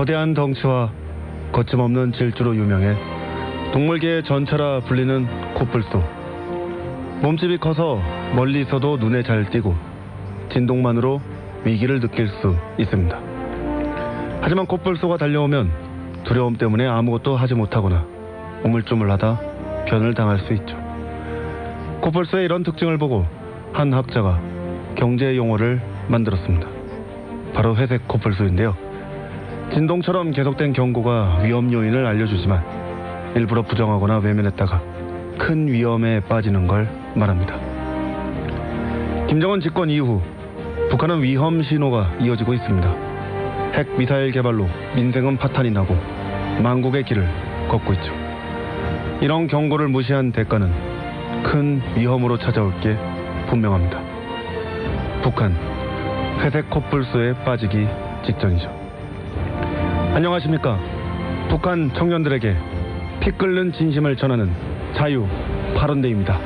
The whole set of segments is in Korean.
거대한 덩치와 거침없는 질주로 유명해 동물계의 전차라 불리는 코뿔소. 몸집이 커서 멀리 있어도 눈에 잘 띄고 진동만으로 위기를 느낄 수 있습니다. 하지만 코뿔소가 달려오면 두려움 때문에 아무것도 하지 못하거나 우물쭈물하다 변을 당할 수 있죠. 코뿔소의 이런 특징을 보고 한 학자가 경제 용어를 만들었습니다. 바로 회색 코뿔소인데요. 진동처럼 계속된 경고가 위험 요인을 알려주지만 일부러 부정하거나 외면했다가 큰 위험에 빠지는 걸 말합니다. 김정은 집권 이후 북한은 위험 신호가 이어지고 있습니다. 핵 미사일 개발로 민생은 파탄이 나고 망국의 길을 걷고 있죠. 이런 경고를 무시한 대가는 큰 위험으로 찾아올 게 분명합니다. 북한 회색 코뿔소에 빠지기 직전이죠. 안녕하십니까. 북한 청년들에게 피 끓는 진심을 전하는 자유 발언대입니다.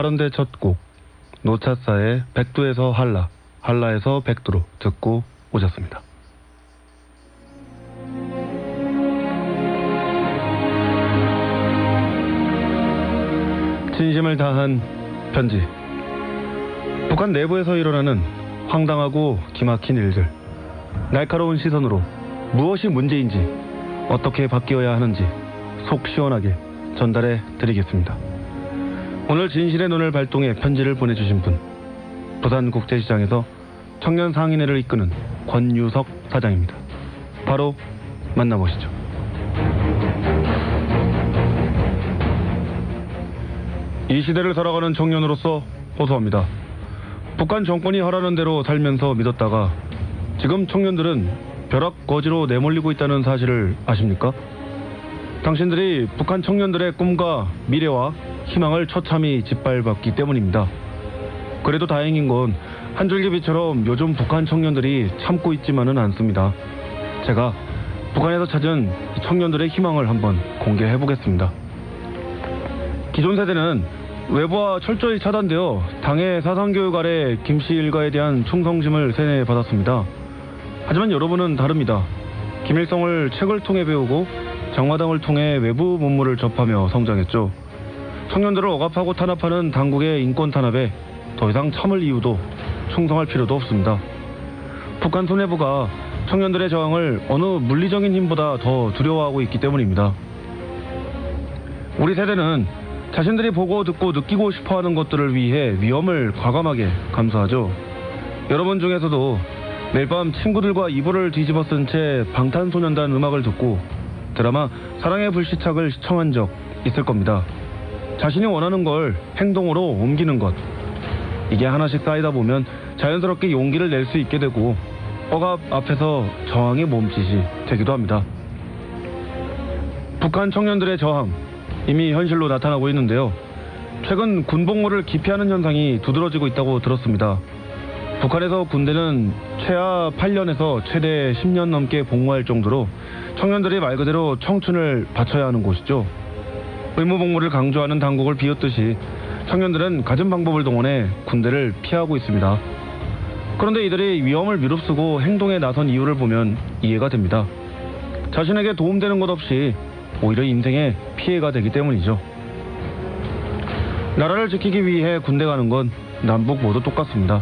발언대 첫 곡 노차사의 백두에서 한라, 한라에서 백두로 듣고 오셨습니다. 진심을 다한 편지. 북한 내부에서 일어나는 황당하고 기막힌 일들, 날카로운 시선으로 무엇이 문제인지, 어떻게 바뀌어야 하는지 속 시원하게 전달해 드리겠습니다. 오늘 진실의 눈을 발동해 편지를 보내주신 분, 부산국제시장에서 청년 상인회를 이끄는 권유석 사장입니다. 바로 만나보시죠. 이 시대를 살아가는 청년으로서 호소합니다. 북한 정권이 하라는 대로 살면서 믿었다가 지금 청년들은 벼락거지로 내몰리고 있다는 사실을 아십니까? 당신들이 북한 청년들의 꿈과 미래와 희망을 처참히 짓밟았기 때문입니다. 그래도 다행인 건 한 줄기 빛처럼 요즘 북한 청년들이 참고 있지만은 않습니다. 제가 북한에서 찾은 청년들의 희망을 한번 공개해 보겠습니다. 기존 세대는 외부와 철저히 차단되어 당의 사상교육 아래 김씨 일가에 대한 충성심을 세뇌받았습니다. 하지만 여러분은 다릅니다. 김일성을 책을 통해 배우고 정마당을 통해 외부 문물을 접하며 성장했죠. 청년들을 억압하고 탄압하는 당국의 인권 탄압에 더 이상 참을 이유도 충성할 필요도 없습니다. 북한 수뇌부가 청년들의 저항을 어느 물리적인 힘보다 더 두려워하고 있기 때문입니다. 우리 세대는 자신들이 보고 듣고 느끼고 싶어하는 것들을 위해 위험을 과감하게 감수하죠. 여러분 중에서도 매일 밤 친구들과 이불을 뒤집어 쓴 채 방탄소년단 음악을 듣고 드라마 사랑의 불시착을 시청한 적 있을 겁니다. 자신이 원하는 걸 행동으로 옮기는 것, 이게 하나씩 쌓이다 보면 자연스럽게 용기를 낼 수 있게 되고 억압 앞에서 저항의 몸짓이 되기도 합니다. 북한 청년들의 저항, 이미 현실로 나타나고 있는데요. 최근 군복무를 기피하는 현상이 두드러지고 있다고 들었습니다. 북한에서 군대는 최하 8년에서 최대 10년 넘게 복무할 정도로 청년들이 말 그대로 청춘을 바쳐야 하는 곳이죠. 의무복무를 강조하는 당국을 비웃듯이 청년들은 갖은 방법을 동원해 군대를 피하고 있습니다. 그런데 이들이 위험을 무릅쓰고 행동에 나선 이유를 보면 이해가 됩니다. 자신에게 도움되는 것 없이 오히려 인생에 피해가 되기 때문이죠. 나라를 지키기 위해 군대 가는 건 남북 모두 똑같습니다.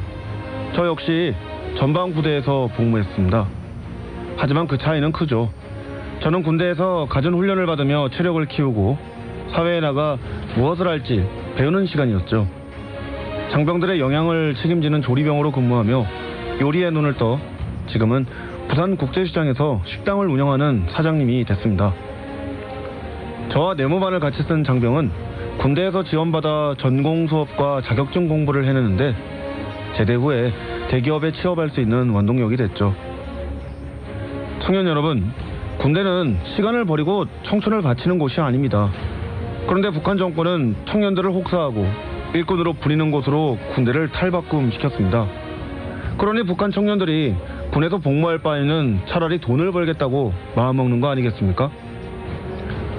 저 역시 전방 부대에서 복무했습니다. 하지만 그 차이는 크죠. 저는 군대에서 갖은 훈련을 받으며 체력을 키우고 사회에 나가 무엇을 할지 배우는 시간이었죠. 장병들의 영양을 책임지는 조리병으로 근무하며 요리에 눈을 떠 지금은 부산국제시장에서 식당을 운영하는 사장님이 됐습니다. 저와 네모반을 같이 쓴 장병은 군대에서 지원받아 전공 수업과 자격증 공부를 해내는데 제대 후에 대기업에 취업할 수 있는 원동력이 됐죠. 청년 여러분, 군대는 시간을 버리고 청춘을 바치는 곳이 아닙니다. 그런데 북한 정권은 청년들을 혹사하고 일꾼으로 부리는 곳으로 군대를 탈바꿈시켰습니다. 그러니 북한 청년들이 군에서 복무할 바에는 차라리 돈을 벌겠다고 마음먹는 거 아니겠습니까?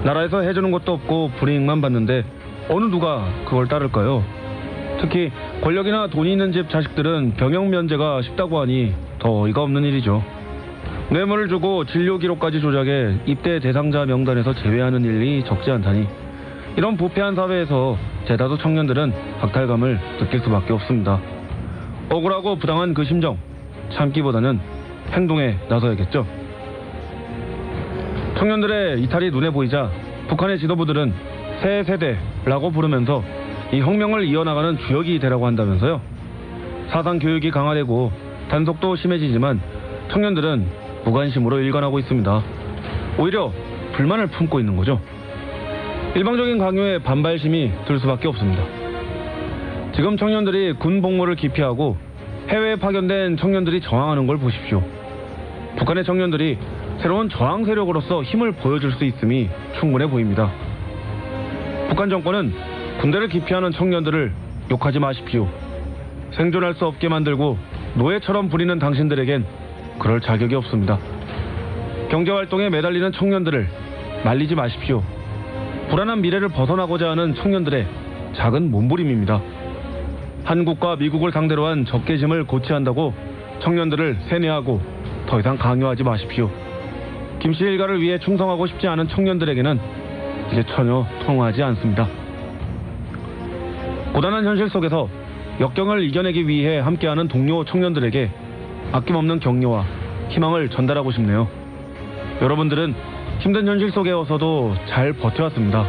나라에서 해주는 것도 없고 불이익만 받는데 어느 누가 그걸 따를까요? 특히 권력이나 돈이 있는 집 자식들은 병역 면제가 쉽다고 하니 더 어이가 없는 일이죠. 뇌물을 주고 진료 기록까지 조작해 입대 대상자 명단에서 제외하는 일이 적지 않다니 이런 부패한 사회에서 대다수 청년들은 박탈감을 느낄 수밖에 없습니다. 억울하고 부당한 그 심정 참기보다는 행동에 나서야겠죠. 청년들의 이탈이 눈에 보이자 북한의 지도부들은 새 세대라고 부르면서 이 혁명을 이어나가는 주역이 되라고 한다면서요. 사상 교육이 강화되고 단속도 심해지지만 청년들은 무관심으로 일관하고 있습니다. 오히려 불만을 품고 있는 거죠. 일방적인 강요에 반발심이 들 수밖에 없습니다. 지금 청년들이 군 복무를 기피하고 해외에 파견된 청년들이 저항하는 걸 보십시오. 북한의 청년들이 새로운 저항 세력으로서 힘을 보여줄 수 있음이 충분해 보입니다. 북한 정권은 군대를 기피하는 청년들을 욕하지 마십시오. 생존할 수 없게 만들고 노예처럼 부리는 당신들에겐 그럴 자격이 없습니다. 경제활동에 매달리는 청년들을 말리지 마십시오. 불안한 미래를 벗어나고자 하는 청년들의 작은 몸부림입니다. 한국과 미국을 상대로 한 적개심을 고쳐야 한다고 청년들을 세뇌하고 더 이상 강요하지 마십시오. 김씨 일가를 위해 충성하고 싶지 않은 청년들에게는 이제 전혀 통하지 않습니다. 고단한 현실 속에서 역경을 이겨내기 위해 함께하는 동료 청년들에게 아낌없는 격려와 희망을 전달하고 싶네요. 여러분들은 힘든 현실 속에서도 잘 버텨왔습니다.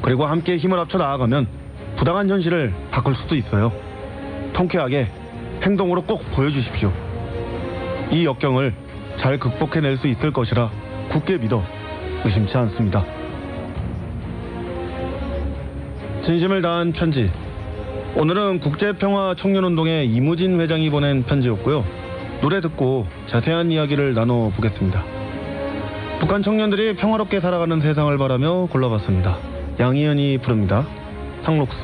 그리고 함께 힘을 합쳐 나아가면 부당한 현실을 바꿀 수도 있어요. 통쾌하게 행동으로 꼭 보여주십시오. 이 역경을 잘 극복해낼 수 있을 것이라 굳게 믿어 의심치 않습니다. 진심을 다한 편지. 오늘은 국제평화청년운동의 이무진 회장이 보낸 편지였고요. 노래 듣고 자세한 이야기를 나눠보겠습니다. 북한 청년들이 평화롭게 살아가는 세상을 바라며 골라봤습니다. 양희은이 부릅니다. 상록수.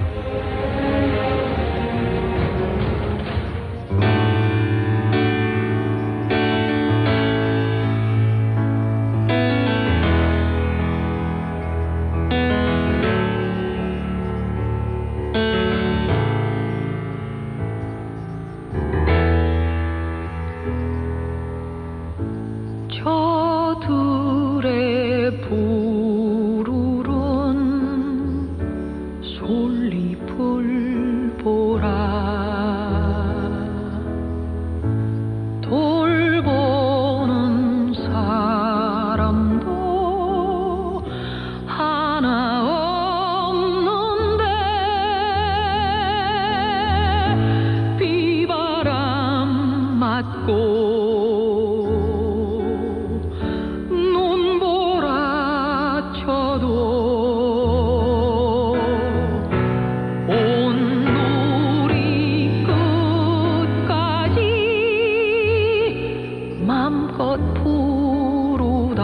저들의 푸르른 솔잎을 보라. 돌보는 사람도 하나 없는데 비바람 맞고 맘껏 부르다.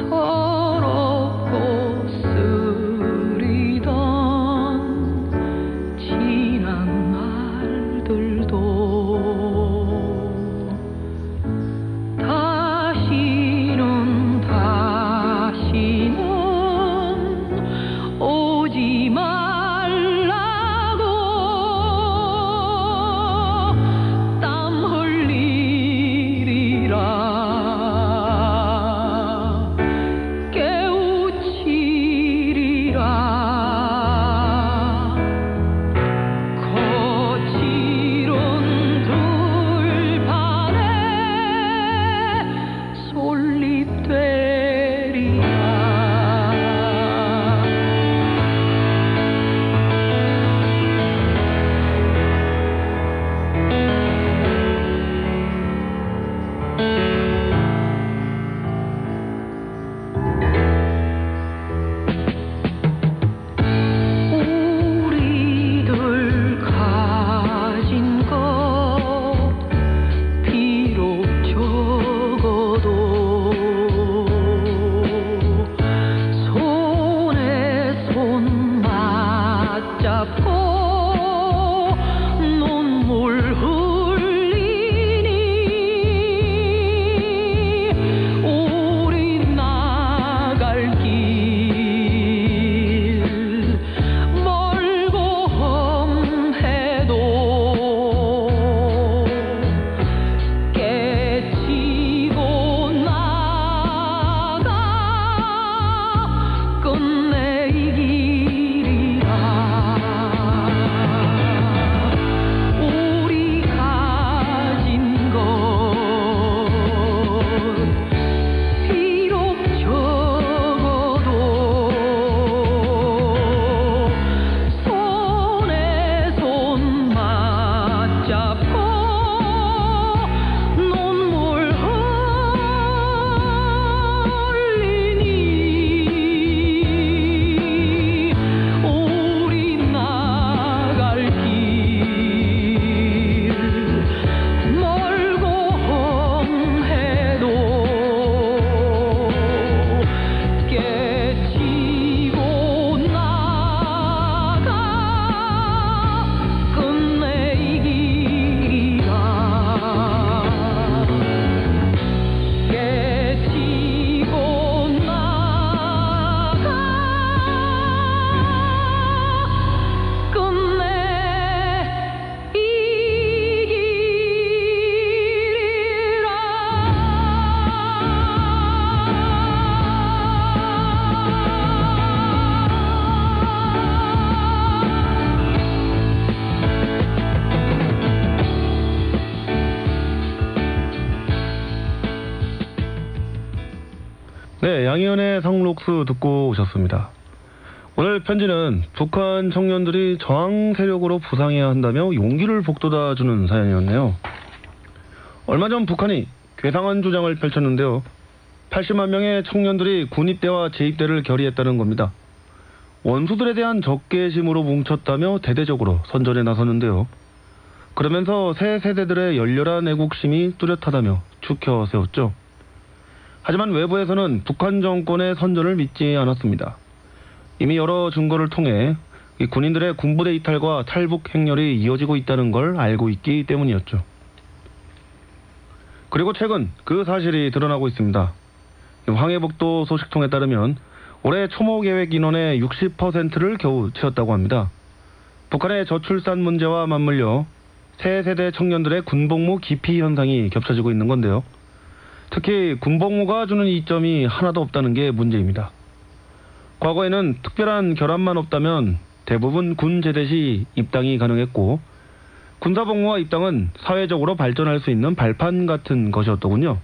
서럽고 쓰리던 지난 날 네, 양희은의 성록수 듣고 오셨습니다. 오늘 편지는 북한 청년들이 저항 세력으로 부상해야 한다며 용기를 북돋아주는 사연이었네요. 얼마 전 북한이 괴상한 주장을 펼쳤는데요. 80만 명의 청년들이 군입대와 재입대를 결의했다는 겁니다. 원수들에 대한 적개심으로 뭉쳤다며 대대적으로 선전에 나섰는데요. 그러면서 새 세대들의 열렬한 애국심이 뚜렷하다며 추켜 세웠죠. 하지만 외부에서는 북한 정권의 선전을 믿지 않았습니다. 이미 여러 증거를 통해 이 군인들의 군부대 이탈과 탈북 행렬이 이어지고 있다는 걸 알고 있기 때문이었죠. 그리고 최근 그 사실이 드러나고 있습니다. 황해북도 소식통에 따르면 올해 초모 계획 인원의 60%를 겨우 채웠다고 합니다. 북한의 저출산 문제와 맞물려 새 세대 청년들의 군복무 기피 현상이 겹쳐지고 있는 건데요. 특히 군복무가 주는 이점이 하나도 없다는 게 문제입니다. 과거에는 특별한 결함만 없다면 대부분 군 제대 시 입당이 가능했고 군사복무와 입당은 사회적으로 발전할 수 있는 발판 같은 것이었더군요.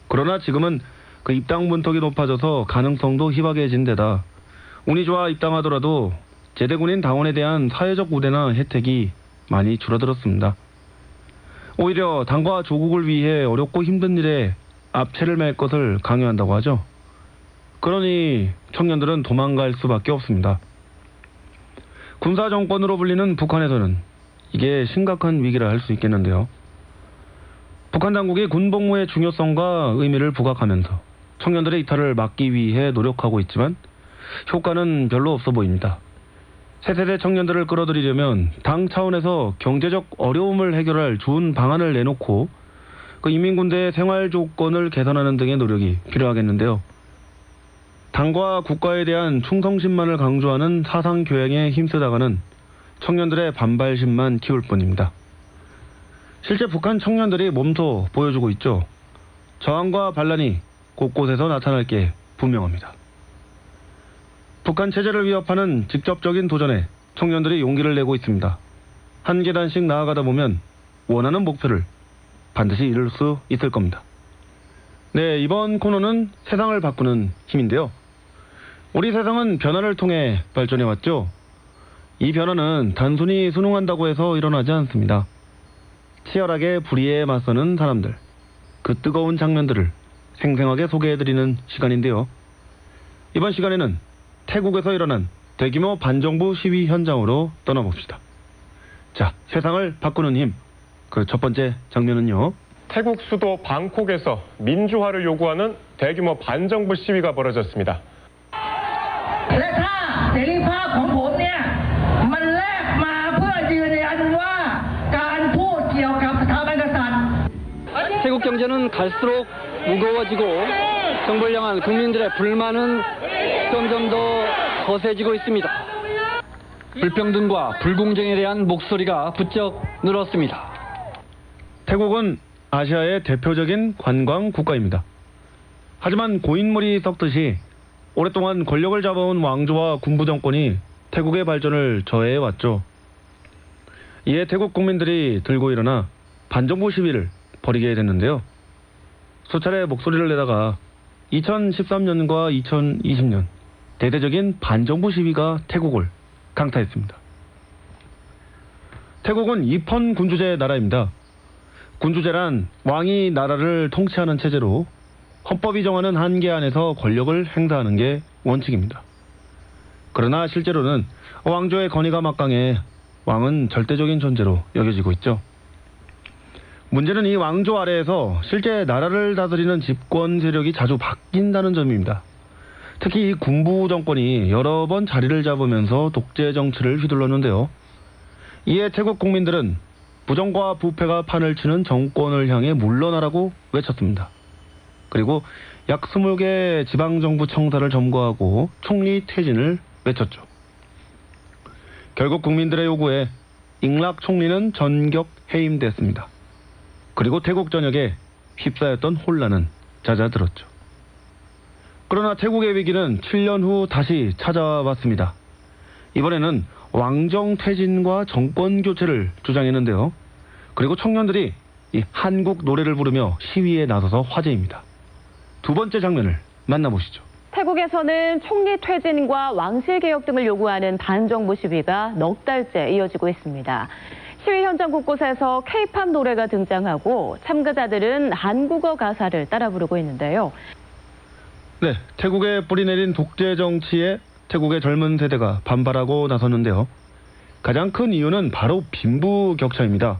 그러나 지금은 그 입당 문턱이 높아져서 가능성도 희박해진 데다 운이 좋아 입당하더라도 제대군인 당원에 대한 사회적 우대나 혜택이 많이 줄어들었습니다. 오히려 당과 조국을 위해 어렵고 힘든 일에 앞채를 맬 것을 강요한다고 하죠. 그러니 청년들은 도망갈 수밖에 없습니다. 군사정권으로 불리는 북한에서는 이게 심각한 위기라 할 수 있겠는데요. 북한 당국이 군복무의 중요성과 의미를 부각하면서 청년들의 이탈을 막기 위해 노력하고 있지만 효과는 별로 없어 보입니다. 새 세대 청년들을 끌어들이려면 당 차원에서 경제적 어려움을 해결할 좋은 방안을 내놓고 그 인민군대의 생활 조건을 개선하는 등의 노력이 필요하겠는데요. 당과 국가에 대한 충성심만을 강조하는 사상 교양에 힘쓰다가는 청년들의 반발심만 키울 뿐입니다. 실제 북한 청년들이 몸소 보여주고 있죠. 저항과 반란이 곳곳에서 나타날 게 분명합니다. 북한 체제를 위협하는 직접적인 도전에 청년들이 용기를 내고 있습니다. 한 계단씩 나아가다 보면 원하는 목표를 반드시 이룰 수 있을 겁니다. 네, 이번 코너는 세상을 바꾸는 힘인데요. 우리 세상은 변화를 통해 발전해왔죠. 이 변화는 단순히 순응한다고 해서 일어나지 않습니다. 치열하게 불의에 맞서는 사람들, 그 뜨거운 장면들을 생생하게 소개해드리는 시간인데요. 이번 시간에는 태국에서 일어난 대규모 반정부 시위 현장으로 떠나봅시다. 자, 세상을 바꾸는 힘, 그 첫 번째 장면은요. 태국 수도 방콕에서 민주화를 요구하는 대규모 반정부 시위가 벌어졌습니다. และถ้าเสรีภาพของผมเนี่ยมันแลกมาเพื่อยืนยันว่าการพูดเกี่ยวกับสถาบันกษัตริย์ 태국 경제는 갈수록 무거워지고 정부를 향한 국민들의 불만은 점점 더 거세지고 있습니다. 불평등과 불공정에 대한 목소리가 부쩍 늘었습니다. 태국은 아시아의 대표적인 관광 국가입니다. 하지만 고인물이 썩듯이 오랫동안 권력을 잡아온 왕조와 군부 정권이 태국의 발전을 저해해왔죠. 이에 태국 국민들이 들고 일어나 반정부 시위를 벌이게 됐는데요. 수차례 목소리를 내다가 2013년과 2020년 대대적인 반정부 시위가 태국을 강타했습니다. 태국은 입헌 군주제 나라입니다. 군주제란 왕이 나라를 통치하는 체제로 헌법이 정하는 한계 안에서 권력을 행사하는 게 원칙입니다. 그러나 실제로는 왕조의 권위가 막강해 왕은 절대적인 존재로 여겨지고 있죠. 문제는 이 왕조 아래에서 실제 나라를 다스리는 집권 세력이 자주 바뀐다는 점입니다. 특히 이 군부 정권이 여러 번 자리를 잡으면서 독재 정치를 휘둘렀는데요. 이에 태국 국민들은 부정과 부패가 판을 치는 정권을 향해 물러나라고 외쳤습니다. 그리고 약 20개 지방정부 청사를 점거하고 총리 퇴진을 외쳤죠. 결국 국민들의 요구에 잉락 총리는 전격 해임됐습니다. 그리고 태국 전역에 휩싸였던 혼란은 잦아들었죠. 그러나 태국의 위기는 7년 후 다시 찾아왔습니다. 이번에는 왕정 퇴진과 정권 교체를 주장했는데요. 그리고 청년들이 이 한국 노래를 부르며 시위에 나서서 화제입니다. 두 번째 장면을 만나보시죠. 태국에서는 총리 퇴진과 왕실 개혁 등을 요구하는 반정부 시위가 넉 달째 이어지고 있습니다. 시위 현장 곳곳에서 K-팝 노래가 등장하고 참가자들은 한국어 가사를 따라 부르고 있는데요. 네, 태국에 뿌리내린 독재 정치에 태국의 젊은 세대가 반발하고 나섰는데요. 가장 큰 이유는 바로 빈부격차입니다.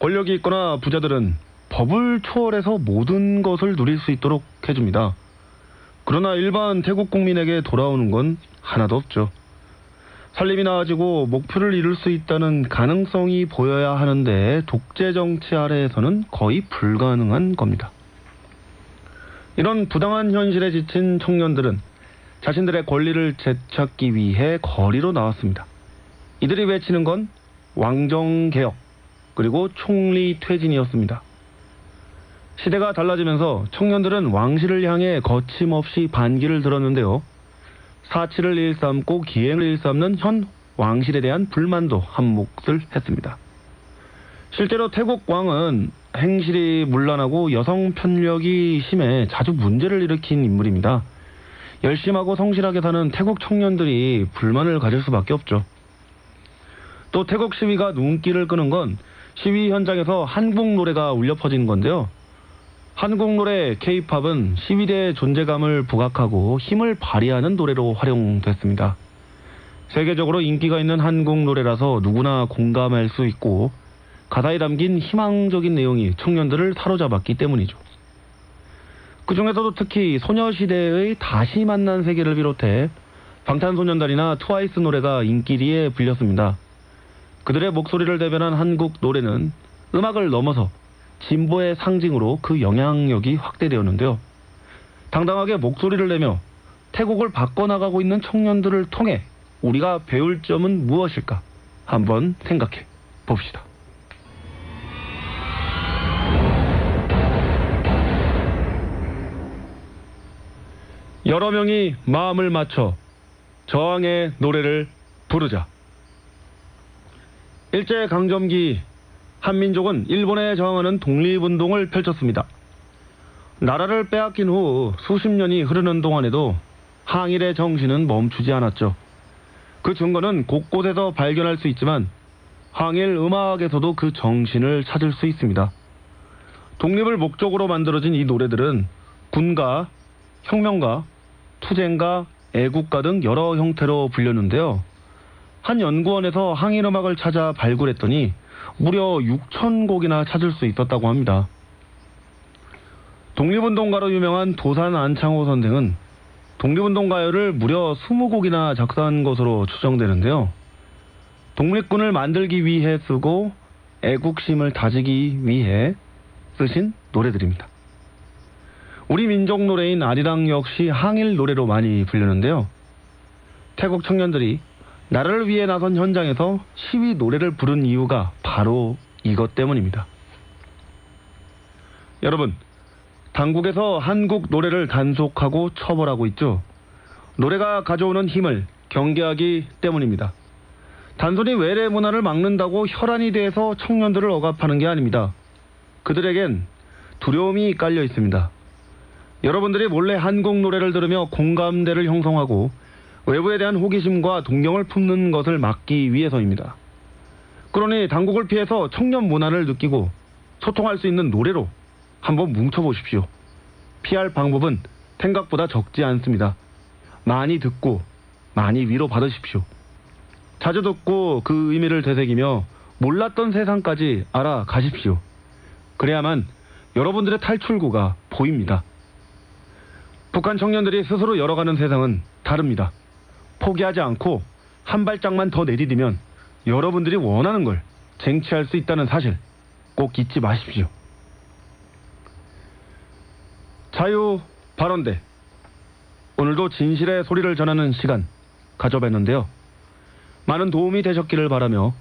권력이 있거나 부자들은 법을 초월해서 모든 것을 누릴 수 있도록 해줍니다. 그러나 일반 태국 국민에게 돌아오는 건 하나도 없죠. 살림이 나아지고 목표를 이룰 수 있다는 가능성이 보여야 하는데 독재 정치 아래에서는 거의 불가능한 겁니다. 이런 부당한 현실에 지친 청년들은 자신들의 권리를 되찾기 위해 거리로 나왔습니다. 이들이 외치는 건 왕정개혁 그리고 총리 퇴진이었습니다. 시대가 달라지면서 청년들은 왕실을 향해 거침없이 반기를 들었는데요. 사치를 일삼고 기행을 일삼는 현 왕실에 대한 불만도 한 몫을 했습니다. 실제로 태국 왕은 행실이 문란하고 여성 편력이 심해 자주 문제를 일으킨 인물입니다. 열심하고 성실하게 사는 태국 청년들이 불만을 가질 수밖에 없죠. 또 태국 시위가 눈길을 끄는 건 시위 현장에서 한국 노래가 울려 퍼진 건데요. 한국 노래 K-팝은 시위대의 존재감을 부각하고 힘을 발휘하는 노래로 활용됐습니다. 세계적으로 인기가 있는 한국 노래라서 누구나 공감할 수 있고 가사에 담긴 희망적인 내용이 청년들을 사로잡았기 때문이죠. 그 중에서도 특히 소녀시대의 다시 만난 세계를 비롯해 방탄소년단이나 트와이스 노래가 인기리에 불렸습니다. 그들의 목소리를 대변한 한국 노래는 음악을 넘어서 진보의 상징으로 그 영향력이 확대되었는데요. 당당하게 목소리를 내며 태국을 바꿔나가고 있는 청년들을 통해 우리가 배울 점은 무엇일까? 한번 생각해 봅시다. 여러 명이 마음을 맞춰 저항의 노래를 부르자. 일제강점기 한민족은 일본에 저항하는 독립운동을 펼쳤습니다. 나라를 빼앗긴 후 수십 년이 흐르는 동안에도 항일의 정신은 멈추지 않았죠. 그 증거는 곳곳에서 발견할 수 있지만 항일 음악에서도 그 정신을 찾을 수 있습니다. 독립을 목적으로 만들어진 이 노래들은 군가, 혁명가, 투쟁가, 애국가 등 여러 형태로 불렸는데요. 한 연구원에서 항일 음악을 찾아 발굴했더니 무려 6,000곡이나 찾을 수 있었다고 합니다. 독립운동가로 유명한 도산 안창호 선생은 독립운동가요를 무려 20곡이나 작사한 것으로 추정되는데요. 독립군을 만들기 위해 쓰고 애국심을 다지기 위해 쓰신 노래들입니다. 우리 민족 노래인 아리랑 역시 항일 노래로 많이 불리는데요. 태국 청년들이 나라를 위해 나선 현장에서 시위 노래를 부른 이유가 바로 이것 때문입니다. 여러분, 당국에서 한국 노래를 단속하고 처벌하고 있죠. 노래가 가져오는 힘을 경계하기 때문입니다. 단순히 외래 문화를 막는다고 혈안이 돼서 청년들을 억압하는 게 아닙니다. 그들에겐 두려움이 깔려 있습니다. 여러분들이 몰래 한국 노래를 들으며 공감대를 형성하고 외부에 대한 호기심과 동경을 품는 것을 막기 위해서입니다. 그러니 당국을 피해서 청년 문화를 느끼고 소통할 수 있는 노래로 한번 뭉쳐보십시오. 피할 방법은 생각보다 적지 않습니다. 많이 듣고 많이 위로받으십시오. 자주 듣고 그 의미를 되새기며 몰랐던 세상까지 알아가십시오. 그래야만 여러분들의 탈출구가 보입니다. 북한 청년들이 스스로 열어가는 세상은 다릅니다. 포기하지 않고 한 발짝만 더 내디디면 여러분들이 원하는 걸 쟁취할 수 있다는 사실 꼭 잊지 마십시오. 자유 발언대, 오늘도 진실의 소리를 전하는 시간 가져봤는데요. 많은 도움이 되셨기를 바라며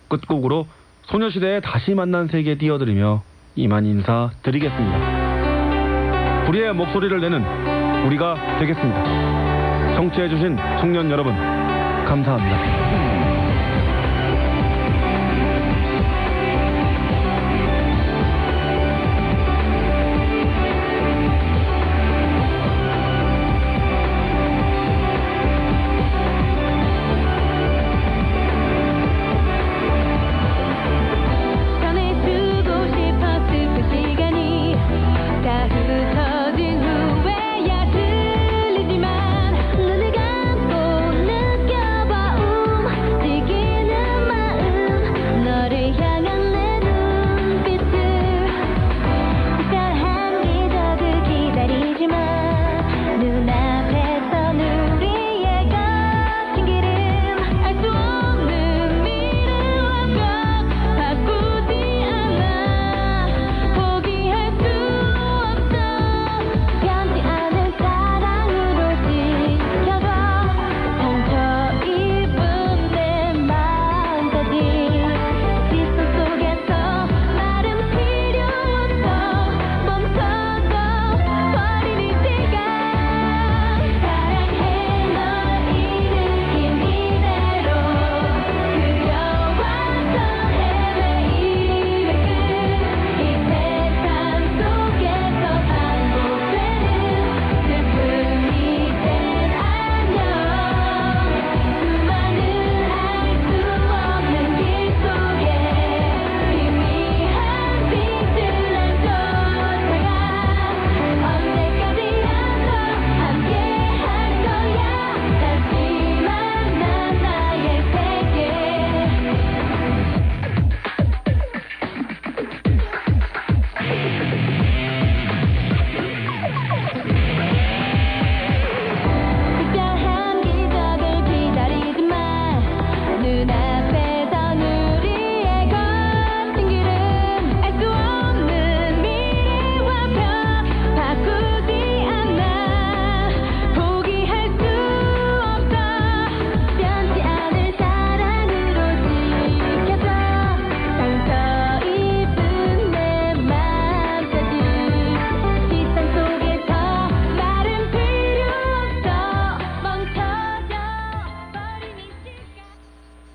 끝곡으로 소녀시대의 다시 만난 세계에 띄워드리며 이만 인사드리겠습니다. 우리의 목소리를 내는 우리가 되겠습니다. 청취해주신 청년 여러분, 감사합니다.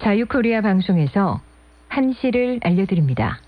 자유코리아 방송에서 한시를 알려드립니다.